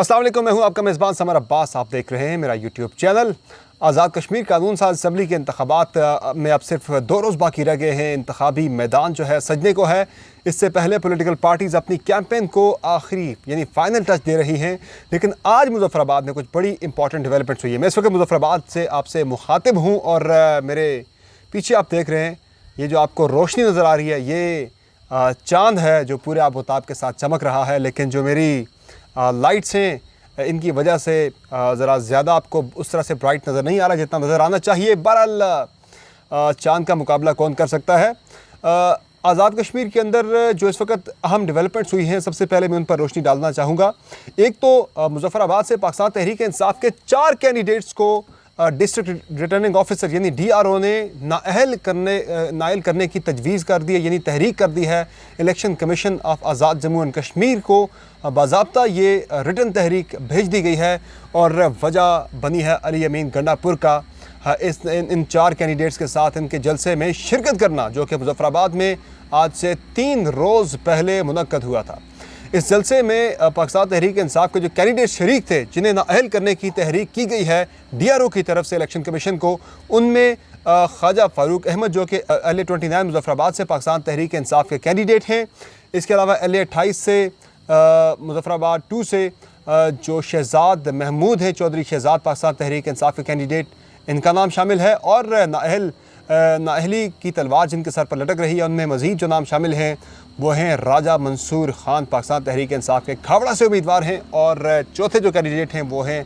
अस्सलाम वालेकुम, मैं हूं आपका मेज़बान समर अब्बास। आप देख रहे हैं मेरा यूट्यूब चैनल। आज़ाद कश्मीर कानून साज असम्बली के इंतखाबात में अब सिर्फ 2 रोज़ बाकी रह गए हैं। इंतखाबी मैदान जो है सजने को है। इससे पहले पॉलिटिकल पार्टीज़ अपनी कैंपेन को आखिरी यानी फ़ाइनल टच दे रही हैं, लेकिन आज मुज़फ़्फ़राबाद में कुछ बड़ी इंपॉर्टेंट डेवलपमेंट्स हुई है। मैं इस वक्त मुज़फ़्फ़राबाद से आपसे मुखातिब हूँ और मेरे पीछे आप देख रहे हैं ये जो आपको रोशनी नज़र आ रही है, ये चाँद है जो पूरे आबोताब के साथ चमक रहा है। लेकिन जो मेरी लाइट्स हैं इनकी वजह से ज़रा ज़्यादा आपको उस तरह से ब्राइट नज़र नहीं आ रहा जितना नज़र आना चाहिए। बहरहाल चाँद का मुकाबला कौन कर सकता है। आज़ाद कश्मीर के अंदर जो इस वक्त अहम डेवलपमेंट्स हुई हैं, सबसे पहले मैं उन पर रोशनी डालना चाहूँगा। एक तो मुज़फ़्फ़राबाद से पाकिस्तान तहरीक इंसाफ के 4 कैंडिडेट्स को डिस्ट्रिक्ट रिटर्निंग ऑफिसर यानी DRO ने नायल करने की तजवीज़ कर दी है, यानी तहरीक कर दी है। Election commission of Azad Jammu and Kashmir को बाज़ाब्ता ये रिटर्न तहरीक भेज दी गई है और वजह बनी है अली अमीन गंडापुर का इन 4 कैंडिडेट्स के साथ इनके जलसे में शिरकत करना, जो कि मुज़फ़्फ़राबाद में आज से 3 रोज़ पहले मुनक्कद हुआ था। इस जलसे में पाकिस्तान तहरीक इंसाफ के जो कैंडिडेट शरीक थे, जिन्हें नाअहल करने की तहरीक की गई है DRO की तरफ से इलेक्शन कमीशन को, उनमें ख्वाजा फ़ारूक अहमद जो कि LA-29 मुज़फ़्फ़राबाद से पाकिस्तान तहरीक इंसाफ के कैंडिडेट हैं। इसके अलावा LA-28 से मुज़फ़्फ़राबाद 2 से जो शहज़ाद महमूद हैं, चौधरी शहज़ाद, पाकिस्तान तहरीक इंसाफ के कैंडिडेट, इनका नाम शामिल है। और नाअहली की तलवार जिनके सर पर लटक रही है, उनमें मज़ीद जो नाम शामिल हैं वो हैं राजा मंसूर ख़ान, पाकिस्तान तहरीक इंसाफ के खावड़ा से उम्मीदवार हैं। और चौथे जो कैंडिडेट हैं वो हैं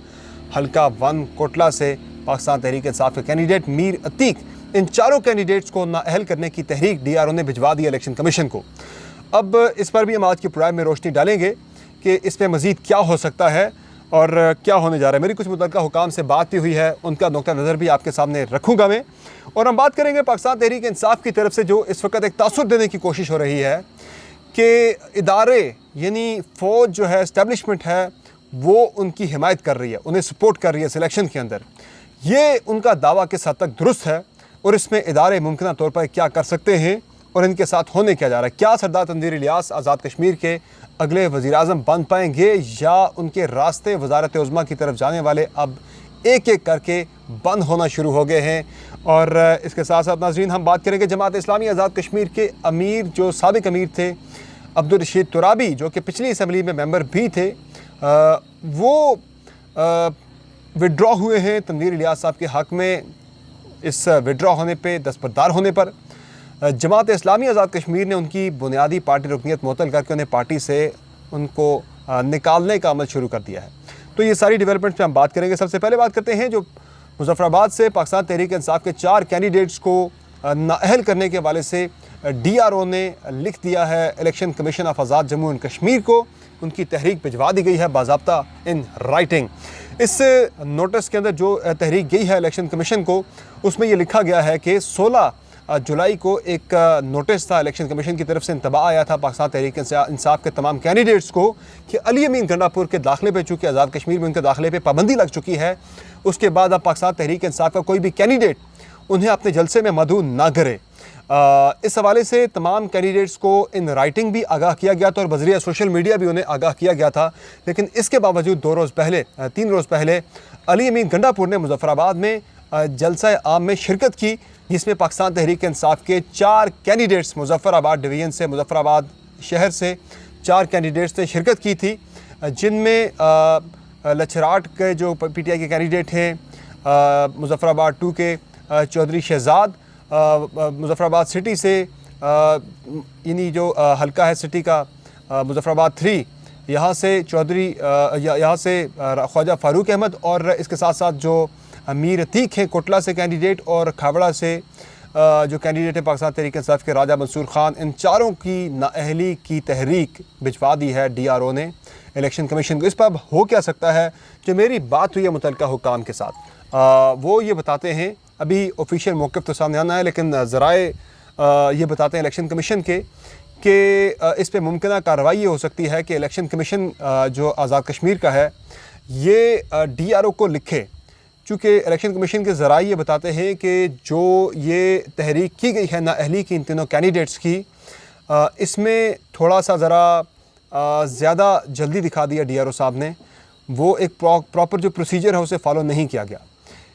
हल्का 1 कोटला से पाकिस्तान तहरीक इंसाफ के कैंडिडेट मीर अतीक। इन चारों कैंडिडेट्स को नाअहल करने की तहरीक DRO ने भिजवा दी इलेक्शन कमीशन को। अब इस पर भी हम आज की प्रोग्राम में रोशनी डालेंगे कि इस पर मज़ीद क्या हो सकता है और क्या होने जा रहा है। मेरी कुछ मुतल्लिका हुकाम से बात भी हुई है, उनका नुक्ता नज़र भी आपके सामने रखूँगा मैं। और हम बात करेंगे पाकिस्तान तहरीक इंसाफ की तरफ से जो इस वक्त एक तासुर देने की कोशिश हो रही है कि इदारे यानी फ़ौज जो है, इस्टेब्लिशमेंट है, वो उनकी हिमायत कर रही है, उन्हें सपोर्ट कर रही है सिलेक्शन के अंदर। ये उनका दावा किस हद तक दुरुस्त है और इसमें इदारे मुमकिन तौर पर क्या कर सकते हैं और इनके साथ होने क्या जा रहा है। क्या सरदार तनवीर इलियास आज़ाद कश्मीर के अगले वज़ीर-ए-आज़म बन पाएंगे या उनके रास्ते वज़ारत उज़्मा की तरफ जाने वाले अब एक एक करके बंद होना शुरू हो गए हैं। और इसके साथ साथ नाज़रीन हम बात करेंगे जमात इस्लामी आज़ाद कश्मीर के अमीर, जो साबिक़ अमीर थे अब्दुल रशीद तुराबी, जो कि पिछली असम्बली में मेंबर भी थे, वो विड्रॉ हुए हैं तनवीर इलियास साहब के हक़ में। इस विड्रॉ होने पे, दस्तबरदार होने पर जमात इस्लामी आज़ाद कश्मीर ने उनकी बुनियादी पार्टी रुकनीत मुअत्तल करके उन्हें पार्टी से उनको निकालने का अमल शुरू कर दिया है। तो ये सारी डेवलपमेंट्स पे हम बात करेंगे। सबसे पहले बात करते हैं जो मुज़फ़्फ़राबाद से पाकिस्तान तहरीक इंसाफ के 4 कैंडिडेट्स को नाअहल करने के हवाले से DRO ने लिख दिया है election commission of Azad Jammu and Kashmir को। उनकी तहरीक भिजवा दी गई है बाज़ाब्ता इन राइटिंग। इस नोटिस के अंदर जो तहरीक गई है इलेक्शन कमीशन को, उसमें यह लिखा गया है कि 16 जुलाई को एक नोटिस था इलेक्शन कमीशन की तरफ से, इंतबाह आया था पाकिस्तान तहरीक इंसाफ के तमाम कैंडिडेट्स को कि अली अमीन गंडापुर के दाखिले पे, चूँकि आज़ाद कश्मीर में उनके दाखिले पे पाबंदी लग चुकी है, उसके बाद अब पाकिस्तान तहरीक इंसाफ का कोई भी कैंडिडेट उन्हें अपने जलसे में मदऊ ना करे। इस हवाले से तमाम कैंडिडेट्स को इन राइटिंग भी आगाह किया गया था और बज़रिया सोशल मीडिया भी उन्हें आगाह किया गया था। लेकिन इसके बावजूद 3 रोज़ पहले अली अमीन गंडापुर ने मुज़फ़्फ़राबाद में जलसा आम में शिरकत की, जिसमें पाकिस्तान तहरीक इंसाफ के 4 कैंडिडेट्स मुज़फ़्फ़राबाद डिवीज़न से, मुज़फ़्फ़राबाद शहर से 4 कैंडिडेट्स ने शिरकत की थी, जिनमें लचराट के जो PTI के कैंडिडेट हैं, मुज़फ़्फ़राबाद 2 के चौधरी शहज़ाद, मुज़फ़्फ़राबाद सिटी से यानी जो हल्का है सिटी का मुज़फ़्फ़राबाद 3, यहाँ से यहाँ से ख्वाजा फ़ारूक अहमद, और इसके साथ साथ जो मीर अतीक हैं कोटला से कैंडिडेट, और खावड़ा से जो कैंडिडेट है पाकिस्तान तहरीक इंसाफ के राजा मंसूर ख़ान, इन चारों की नाअहली की तहरीक भिजवा दी है DRO ने इलेक्शन कमीशन को। इस पर अब हो क्या सकता है, जो मेरी बात हुई है मुतल्लिका हुकाम के साथ, वो ये बताते हैं, अभी ऑफिशियल मौक़िफ़ तो सामने आना है, लेकिन ज़राए ये बताते हैं इलेक्शन कमीशन के कि इस पर मुमकिन कार्रवाई ये हो सकती है कि इलेक्शन कमीशन जो आज़ाद कश्मीर का है ये DRO को लिखे। चूँकि इलेक्शन कमीशन के ज़राए ये बताते हैं कि जो ये तहरीक की गई है नाअहली की इन तीनों कैंडिडेट्स की, इसमें थोड़ा सा ज़रा ज़्यादा जल्दी दिखा दिया DRO साहब ने। वो एक प्रॉपर जो प्रोसीजर है उसे फॉलो नहीं किया गया।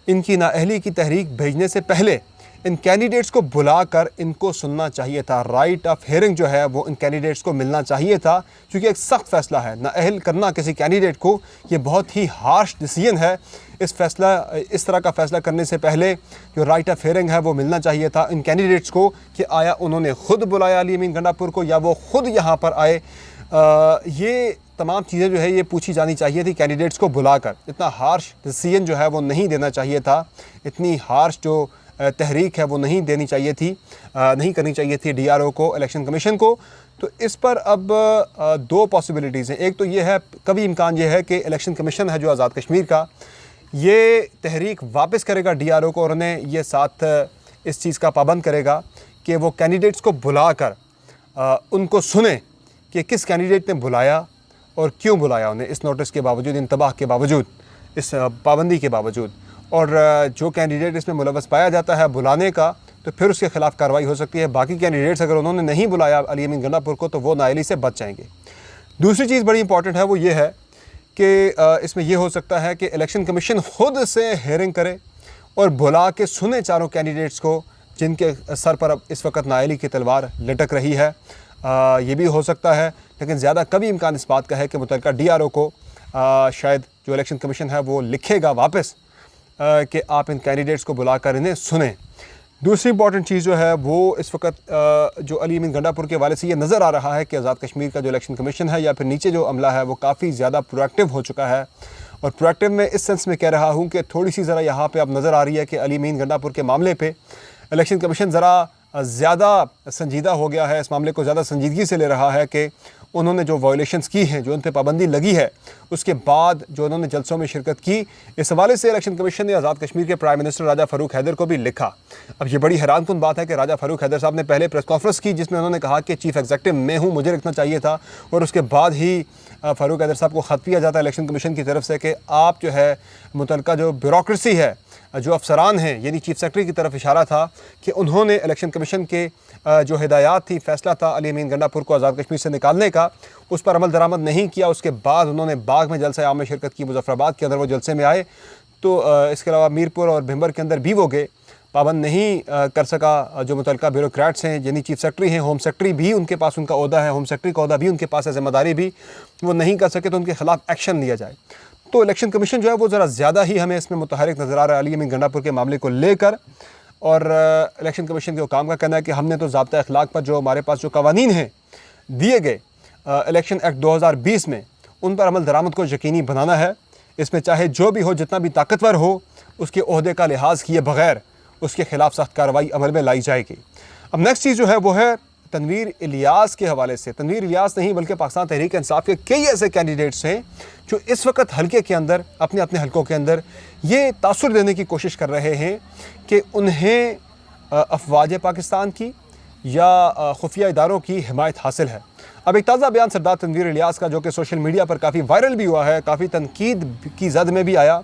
इनकी नाअहली की तहरीक भेजने से पहले इन कैंडिडेट्स को बुलाकर इनको सुनना चाहिए था। राइट ऑफ हियरिंग जो है वो इन कैंडिडेट्स को मिलना चाहिए था, क्योंकि एक सख्त फ़ैसला है। नाअहल करना किसी कैंडिडेट को ये बहुत ही हार्श डिसीजन है। इस तरह का फ़ैसला करने से पहले जो राइट ऑफ हियरिंग है वो मिलना चाहिए था इन कैंडिडेट्स को कि आया उन्होंने ख़ुद बुलाया अली अमीन गंडापुर को या वो ख़ुद यहाँ पर आए। ये तमाम चीज़ें जो है ये पूछी जानी चाहिए थी कैंडिडेट्स को बुलाकर। इतना हार्श डिसीजन जो है वो नहीं देना चाहिए था, इतनी हार्श जो तहरीक है वो नहीं देनी चाहिए थी, नहीं करनी चाहिए थी डीआरओ को, इलेक्शन कमीशन को। तो इस पर अब दो पॉसिबिलिटीज़ हैं। एक तो ये है, कभी इम्कान ये है कि इलेक्शन कमीशन है जो आज़ाद कश्मीर का, ये तहरीक वापस करेगा डीआरओ को और उन्हें ये साथ इस चीज़ का पाबंद करेगा कि वो कैंडिडेट्स को बुलाकर उनको सुने कि किस कैंडिडेट ने बुलाया और क्यों बुलाया उन्हें, इस नोटिस के बावजूद, इंतबाह के बावजूद, इस पाबंदी के बावजूद। और जो कैंडिडेट इसमें मुलव्वस पाया जाता है बुलाने का, तो फिर उसके ख़िलाफ़ कार्रवाई हो सकती है। बाकी कैंडिडेट्स अगर उन्होंने नहीं बुलाया अली अमीन गंडापुर को तो वो नाअहली से बच जाएंगे। दूसरी चीज़ बड़ी इंपॉर्टेंट है, वो ये है कि इसमें यह हो सकता है कि इलेक्शन कमीशन ख़ुद से हेयरिंग करे और बुला के सुने चारों कैंडिडेट्स को जिनके सर पर अब इस वक्त नाअहली की तलवार लटक रही है। ये भी हो सकता है, लेकिन ज़्यादा कभी इम्कान इस बात का है कि मुतल्लिका डीआरओ को शायद जो इलेक्शन कमीशन है वो लिखेगा वापस कि आप इन कैंडिडेट्स को बुलाकर इन्हें सुने। दूसरी इंपॉर्टेंट चीज़ जो है वो इस वक्त जो अली अमीन गंडापुर के हवाले से ये नज़र आ रहा है कि आज़ाद कश्मीर का जो इलेक्शन कमीशन है या फिर नीचे जो अमला है वो काफ़ी ज़्यादा प्रोएक्टिव हो चुका है। और प्रोएक्टिव में इस सेंस में कह रहा हूँ कि थोड़ी सी ज़रा यहाँ पे अब नज़र आ रही है कि अली अमीन गंडापुर के मामले पे इलेक्शन कमीशन ज़रा ज़्यादा संजीदा हो गया है, इस मामले को ज़्यादा संजीदगी से ले रहा है कि उन्होंने जो वायलेशंस की हैं, जो उन पर पाबंदी लगी है, उसके बाद जो उन्होंने जलसों में शिरकत की, इस हवाले से इलेक्शन कमीशन ने आज़ाद कश्मीर के प्राइम मिनिस्टर राजा फ़ारूक हैदर को भी लिखा। अब ये बड़ी हैरानकुन बात है कि राजा फ़ारूक हैदर साहब ने पहले प्रेस कॉन्फ्रेंस की जिसमें उन्होंने कहा कि चीफ़ एग्जीक्यूटिव मैं हूँ, मुझे लिखना चाहिए था, और उसके बाद ही फ़ारूक हैदर साहब को ख़त किया जाता है इलेक्शन कमीशन की तरफ से कि आप जो है मुतल्लिका जो ब्यूरोक्रेसी है, जो अफसरान हैं, यानी चीफ सेक्रेटरी की तरफ इशारा था कि उन्होंने इलेक्शन कमीशन के जो हिदायत थी, फ़ैसला था अली अमीन गंडापुर को आज़ाद कश्मीर से निकालने का, उस पर अमल दरामद नहीं किया। उसके बाद उन्होंने बाग में जलसा आम में शिरकत की, मुजफ्फराबाद के अंदर वो जलसे में आए, तो इसके अलावा मीरपुर और भिम्बर के अंदर भी वो गए, पाबंद नहीं कर सका जो मुतल्लिका ब्यूरोक्रेट्स हैं, यानी चीफ सेक्रेटरी हैं, होम सेक्रेटरी भी उनके पास उनका ओहदा है, होम सेक्रेटरी का ओहदा भी उनके पास है, ज़िम्मेदारी भी, वो नहीं कर सके तो उनके ख़िलाफ़ एक्शन लिया जाए। तो इलेक्शन कमीशन जो है वो ज़रा ज़्यादा ही हमें इसमें मुतहरिक नज़र आ रहा है अली अमीन गंडापुर के मामले को लेकर। और इलेक्शन कमीशन के हुकाम का कहना है कि हमने तो ज़ाब्ता अखलाक पर जो हमारे पास जो कवानीन हैं दिए गए इलेक्शन एक्ट 2020 में, उन पर अमल दरामद को यकीनी बनाना है। इसमें चाहे जो भी हो, जितना भी ताकतवर हो, उसके ओहदे का लिहाज किए बगैर उसके ख़िलाफ़ सख्त कार्रवाई अमल में लाई जाएगी। अब नेक्स्ट चीज़ जो है वो है तनवीर इलियास के हवाले से। तनवीर इलियास नहीं बल्कि पाकिस्तान तहरीक इंसाफ के कई ऐसे कैंडिडेट्स हैं जो इस वक्त हल्के के अंदर, अपने अपने हल्कों के अंदर ये तासुर देने की कोशिश कर रहे हैं कि उन्हें अफवाज पाकिस्तान की या खुफिया इदारों की हिमायत हासिल है। अब एक ताज़ा बयान सरदार तनवीर इलियास का जो कि सोशल मीडिया पर काफ़ी वायरल भी हुआ है, काफ़ी तनकीद की जद में भी आया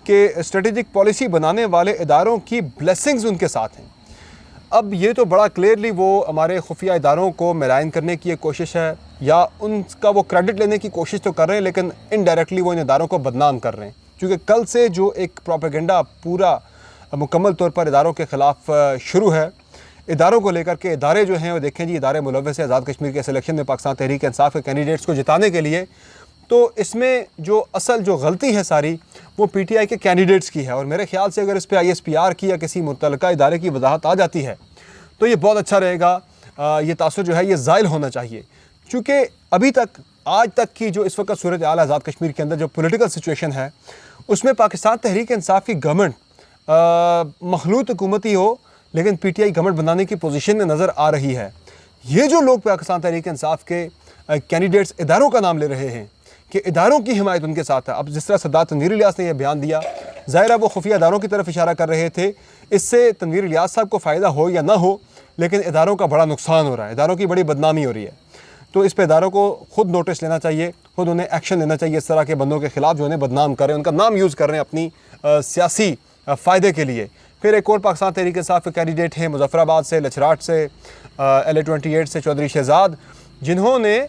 कि स्ट्रेटेजिक पॉलिसी बनाने वाले इदारों की ब्लेसिंग्स उनके साथ हैं। अब ये तो बड़ा क्लियरली वो हमारे खुफिया इदारों को मिलायन करने की एक कोशिश है या उनका वो क्रेडिट लेने की कोशिश तो कर रहे हैं, लेकिन इनडायरेक्टली वो इन इदारों को बदनाम कर रहे हैं, क्योंकि कल से जो एक प्रोपेगेंडा पूरा मुकम्मल तौर पर इदारों के ख़िलाफ़ शुरू है, इदारों को लेकर के, इदारे जो हैं वो देखें जी, इदारे मुलव्वस है आज़ाद कश्मीर के सिलेक्शन में पाकिस्तान तहरीक इंसाफ के कैंडिडेट्स को जिताने के लिए, तो इसमें जो असल जो गलती है सारी वो पीटीआई के कैंडिडेट्स की है। और मेरे ख्याल से अगर इस पर ISPR की या किसी मुतल्लिका इदारे की वजाहत आ जाती है तो ये बहुत अच्छा रहेगा। ये तासुर जो है ये ज़ाइल होना चाहिए, क्योंकि अभी तक, आज तक की जो इस वक्त सूरत हाल आज़ाद कश्मीर के अंदर जो पॉलिटिकल सिचुएशन है, उसमें पाकिस्तान तहरीक इंसाफ की गवर्नमेंट मखलूत हुकूमती हो लेकिन पीटीआई गवर्नमेंट बनाने की पोजीशन में नज़र आ रही है। ये जो लोग पाकिस्तान तहरीक इंसाफ के कैंडिडेट्स इदारों का नाम ले रहे हैं कि इदारों की हिमायत उनके साथ है, अब जिस तरह सरदार तनवीर इलियास ने यह बयान दिया, ज़ाहिर है वो खुफिया इदारों की तरफ इशारा कर रहे थे। इससे तनवीर इलियास साहब को फ़ायदा हो या ना हो, लेकिन इदारों का बड़ा नुकसान हो रहा है, इदारों की बड़ी बदनामी हो रही है। तो इस पर इदारों को ख़ुद नोटिस लेना चाहिए, ख़ुद उन्हें एक्शन लेना चाहिए इस तरह के बंदों के ख़िलाफ़ जो उन्हें बदनाम कर रहे हैं, उनका नाम यूज़ कर रहे हैं अपनी सियासी फ़ायदे के लिए। फिर एक और पाकिस्तान तहरीक इंसाफ के कैंडिडेट हैं मुजफ्फराबाद से, लचराट से, LA 28 से चौधरी शहजाद, जिन्होंने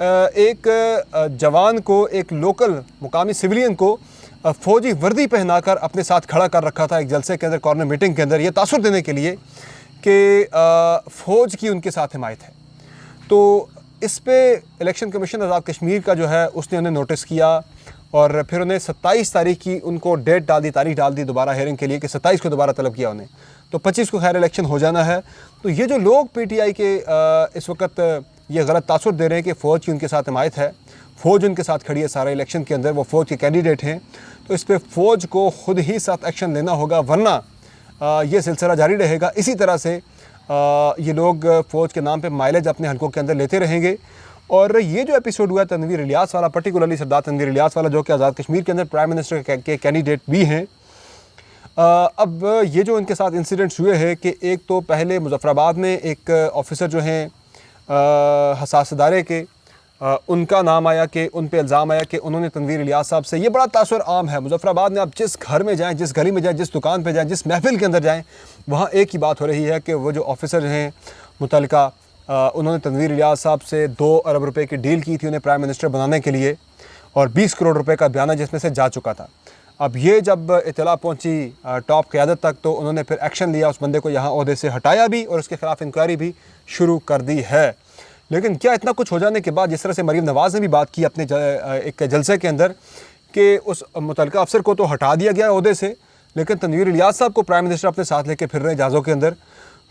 एक जवान को, एक लोकल मुकामी सिविलियन को फ़ौजी वर्दी पहनाकर अपने साथ खड़ा कर रखा था एक जलसे के अंदर, कॉर्नर मीटिंग के अंदर, ये तासुर देने के लिए कि फ़ौज की उनके साथ हिमायत है। तो इस पे इलेक्शन कमीशन आज़ाद कश्मीर का जो है उसने उन्हें नोटिस किया और फिर उन्हें 27 तारीख की उनको डेट डाल दी, तारीख डाल दी दोबारा हेयरिंग के लिए कि 27 को दोबारा तलब किया उन्हें। तो 25 को खैर इलेक्शन हो जाना है। तो ये जो लोग PTI के इस वक्त ये गलत तासुर दे रहे हैं कि फ़ौज की उनके साथ हिमायत है, फ़ौज उनके साथ खड़ी है सारे इलेक्शन के अंदर, वो फ़ौज के कैंडिडेट हैं, तो इस पर फ़ौज को ख़ुद ही साथ एक्शन लेना होगा, वरना ये सिलसिला जारी रहेगा। इसी तरह से ये लोग फ़ौज के नाम पे माइलेज अपने हलकों के अंदर लेते रहेंगे। और ये जो एपिसोड हुआ तनवीर इलियास वाला, पर्टिकुलरली सरदार तनवीर इलियास वाला, जो कि आज़ाद कश्मीर के अंदर प्राइम मिनिस्टर के कैंडिडेट भी हैं, अब ये जो इनके साथ इंसिडेंट्स हुए हैं कि एक तो पहले मुजफ्फराबाद में एक ऑफिसर जो हैं हसास इदारे के, उनका नाम आया कि उन पे इल्ज़ाम आया कि उन्होंने तनवीर इलियास साहब से, ये बड़ा तासुर आम है मुजफ्फराबाद में, आप जिस घर में जाएं, जिस गली में जाएं, जिस दुकान पे जाएं, जिस महफिल के अंदर जाएं, वहाँ एक ही बात हो रही है कि वो जो ऑफिसर हैं मुतल्लिका, उन्होंने तनवीर इलियास साहब से 2 अरब रुपए की डील की थी उन्हें प्राइम मिनिस्टर बनाने के लिए, और 20 करोड़ रुपए का बयाना जिसमें से जा चुका था। अब ये जब इत्तला पहुंची टॉप क़यादत तक, तो उन्होंने फिर एक्शन लिया, उस बंदे को यहाँ ओहदे से हटाया भी और उसके ख़िलाफ़ इंक्वायरी भी शुरू कर दी है। लेकिन क्या इतना कुछ हो जाने के बाद, जिस तरह से मरीम नवाज़ ने भी बात की अपने एक जलसे के अंदर कि उस मुतल्लिका अफसर को तो हटा दिया गया ओहदे से, लेकिन तनवीर इलियास साहब को प्राइम मिनिस्टर अपने साथ लेके फिर रहे जहाज़ों के अंदर,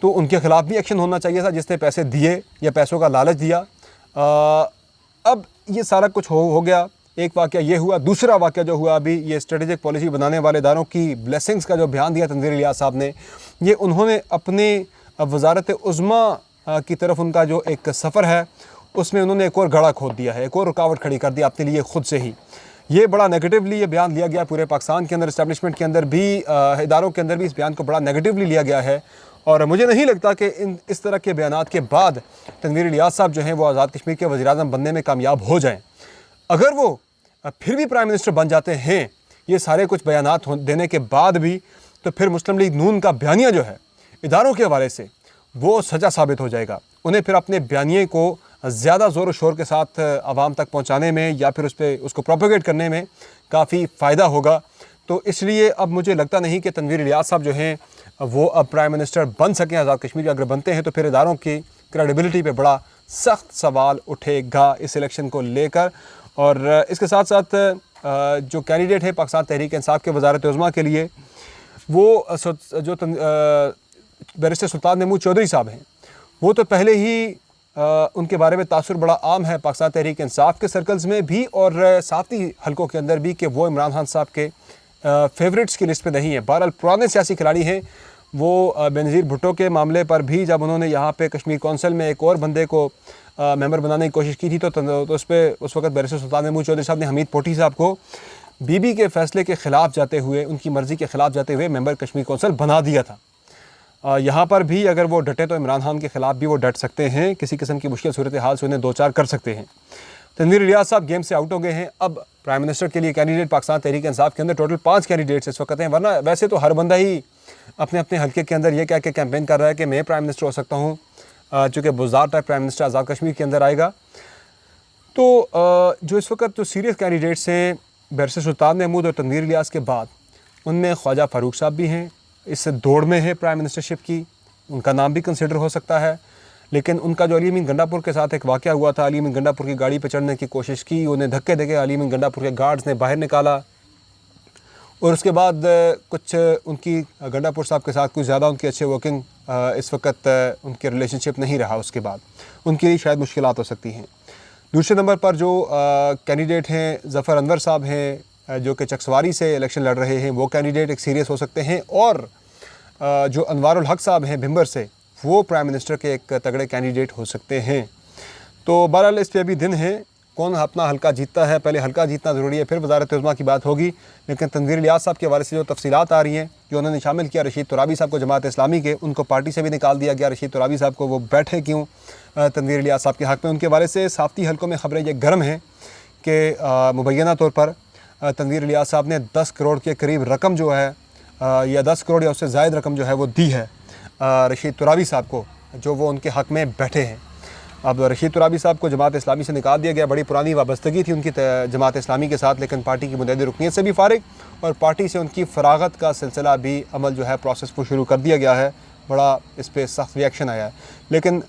तो उनके ख़िलाफ़ भी एक्शन होना चाहिए था जिसने पैसे दिए या पैसों का लालच दिया। अब ये सारा कुछ हो गया। एक वाक़या ये हुआ। दूसरा वाक़या जो हुआ अभी, ये स्ट्रेटेजिक पॉलिसी बनाने वाले इदारों की ब्लेसिंग्स का जो बयान दिया तनवीर इलियास साहब ने, ये उन्होंने अपने वज़ारत उज़्मा की तरफ उनका जो एक सफ़र है उसमें उन्होंने एक और गड़ा खोद दिया है, एक और रुकावट खड़ी कर दी अपने लिए ख़ुद से ही। ये बड़ा नेगेटिवली ये बयान लिया गया पूरे पाकिस्तान के अंदर, इस्टेब्लिशमेंट के अंदर भी, इदारों के अंदर भी इस बयान को बड़ा नेगेटिवली लिया गया है। और मुझे नहीं लगता कि इस तरह के बयानात के बाद तनवीर इलियास साहब जो हैं वो आज़ाद कश्मीर के वज़ीर-ए-आज़म बनने में कामयाब हो जाएँ। अगर वो फिर भी प्राइम मिनिस्टर बन जाते हैं ये सारे कुछ बयानात देने के बाद भी, तो फिर मुस्लिम लीग नून का बयानिया जो है इदारों के हवाले से वो सजा साबित हो जाएगा। उन्हें फिर अपने बयानिए को ज़्यादा ज़ोर व शोर के साथ आवाम तक पहुँचाने में या फिर उसको प्रोपेगेट करने में काफ़ी फ़ायदा होगा। तो इसलिए अब मुझे लगता नहीं कि तनवीर इलियास साहब जो हैं वो अब प्राइम मिनिस्टर बन सकें आज़ाद कश्मीर। अगर बनते हैं तो फिर इदारों की क्रेडिबिलिटी पे बड़ा सख्त सवाल उठेगा इस इलेक्शन को लेकर। और इसके साथ साथ जो कैंडिडेट है पाकिस्तान तहरीक इंसाफ के वज़ारत उज़्मा के लिए, वो जो बैरिस्टर सुल्तान महमूद चौधरी साहब हैं, वो तो पहले ही उनके बारे में तासुर बड़ा आम है पाकिस्तान तहरीक इंसाफ के सर्कल्स में भी और साथी हलकों के अंदर भी कि वो इमरान खान साहब के फेवरेट्स की लिस्ट पे नहीं है। बहरहाल पुराने सियासी खिलाड़ी हैं वो। बेनज़ीर भुट्टो के मामले पर भी जब उन्होंने यहाँ पे कश्मीर कौंसिल में एक और बंदे को मेंबर बनाने की कोशिश की थी तो उस पर उस वक्त बैरिस्टर सुल्तान महमूद चौधरी साहब ने हमीद पोटी साहब को बीबी के फ़ैसले के ख़िलाफ़ जाते हुए, उनकी मर्ज़ी के ख़िलाफ़ जाते हुए मेंबर कश्मीर कौंसिल बना दिया था। यहाँ पर भी अगर वो डटे तो इमरान खान के ख़िलाफ़ भी वो डट सकते हैं, किसी किस्म की मुश्किल सूरत हाल से उन्हें दो चार कर सकते हैं। तनवीर इलियास साहब गेम से आउट हो गए हैं। अब प्राइम मिनिस्टर के लिए कैंडिडेट पाकिस्तान तहरीक इंसाफ के अंदर टोटल 5 कैंडिडेट्स इस वक्त हैं, वरना वैसे तो हर बंदा ही अपने अपने हल्के के अंदर ये कह के कैंपेन कर रहा है कि मैं प्राइम मिनिस्टर हो सकता हूँ, चूँकि Buzdar type prime minister Azad Kashmir के अंदर आएगा। तो जो इस वक्त जो सीरियस कैंडिडेट्स हैं बैरिस्टर सुल्तान महमूद और तनवीर इलियास के बाद, उनमें ख्वाजा फ़ारूक साहब भी हैं, इस दौड़ में है प्राइम मिनिस्टरशिप की, उनका नाम भी कंसिडर हो सकता है। लेकिन उनका जो अली अमीन गंडापुर के साथ एक वाक़या हुआ था, अली अमीन गंडापुर की गाड़ी पर चढ़ने की कोशिश की, उन्हें धक्के देके अली अमीन गंडापुर के गार्ड्स ने बाहर निकाला और उसके बाद कुछ उनकी गंडापुर साहब के साथ कुछ ज़्यादा उनकी अच्छे वर्किंग इस वक्त उनके रिलेशनशिप नहीं रहा। उसके बाद उनके लिए शायद मुश्किलात हो सकती हैं। दूसरे नंबर पर जो कैंडिडेट हैं ज़फ़र अनवर साहब हैं जो कि चकसवारी से इलेक्शन लड़ रहे हैं, वो कैंडिडेट एक सीरियस हो सकते हैं। और जो अनवारुल हक साहब हैं भिंबर से, वो प्राइम मिनिस्टर के एक तगड़े कैंडिडेट हो सकते हैं। तो बहरहाल इस पर अभी दिन है, कौन अपना हल्का जीतता है, पहले हल्का जीतना ज़रूरी है, फिर वज़ारत उज़्मा की बात होगी। लेकिन तनवीर इलियास साहब के हवाले से जो तफसीलात आ रही हैं, जो उन्होंने शामिल किया रशीद तुराबी साहब को जमात इस्लामी के, उनको पार्टी से भी निकाल दिया गया। रशीद तुराबी साहब को वो बैठे क्यों तनवीर इलियास साहब के हक़ में, उनके हवाले से साफ़ती हल्कों में ख़बरें ये गर्म हैं कि मुबैना तौर पर तनवीर इलियास साहब ने 10 करोड़ के करीब रकम जो है या 10 करोड़ या उससे ज़ायद रकम जो है वो दी है रशीद तुराबी साहब को, जो वो उनके हक़ में बैठे हैं। अब रशीद तुराबी साहब को जमात इस्लामी से निकाल दिया गया। बड़ी पुरानी वाबस्तगी थी उनकी जमात इस्लामी के साथ, लेकिन पार्टी की मुतअद्दिद रुकनीत से भी फारिग और पार्टी से उनकी फ़रागत का सिलसिला भी अमल जो है प्रोसेस को शुरू कर दिया गया है। बड़ा इस पर सख्त रिएक्शन आया है, लेकिन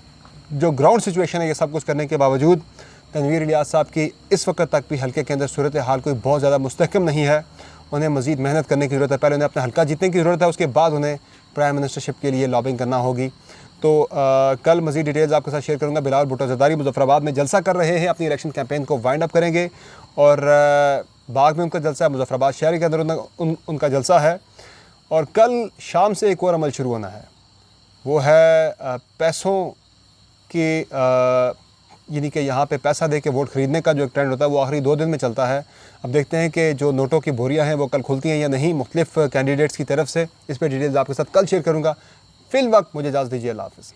जो ग्राउंड सिचुएशन है ये सब कुछ करने के बावजूद तनवीर इलियास साहब की इस वक्त तक भी हल्के के अंदर सूरत हाल कोई बहुत ज़्यादा मुस्तहकम नहीं है। उन्हें मज़ीद मेहनत करने की ज़रूरत है। पहले उन्हें अपना हल्का जीतने की ज़रूरत है, उसके बाद उन्हें प्राइम मिनिस्टरशिप के लिए लॉबिंग करना होगी। तो कल मज़ीद डिटेल्स आपके साथ शेयर करूँगा। बिलावल भुट्टो ज़रदारी मुज़फ़्फ़राबाद में जलसा कर रहे हैं, अपनी इलेक्शन कैंपेन को वाइंड अप करेंगे और बाग में उनका जलसा है, मुज़फ़्फ़राबाद शहर के अंदर उनका जलसा है। और कल शाम से एक और अमल शुरू होना है, वो है पैसों की यानी कि यहाँ पे पैसा दे के वोट ख़रीदने का जो एक ट्रेंड होता है वो आखिरी 2 दिन में चलता है। अब देखते हैं कि जो नोटों की बोरियाँ हैं वो कल खुलती हैं या नहीं मुख्तलिफ़ कैंडिडेट्स की तरफ से। इस पर डिटेल्स आपके साथ कल शेयर करूँगा। फ़िल वक्त मुझे इजाज़त दीजिए। अल्लाह हाफ़िज़।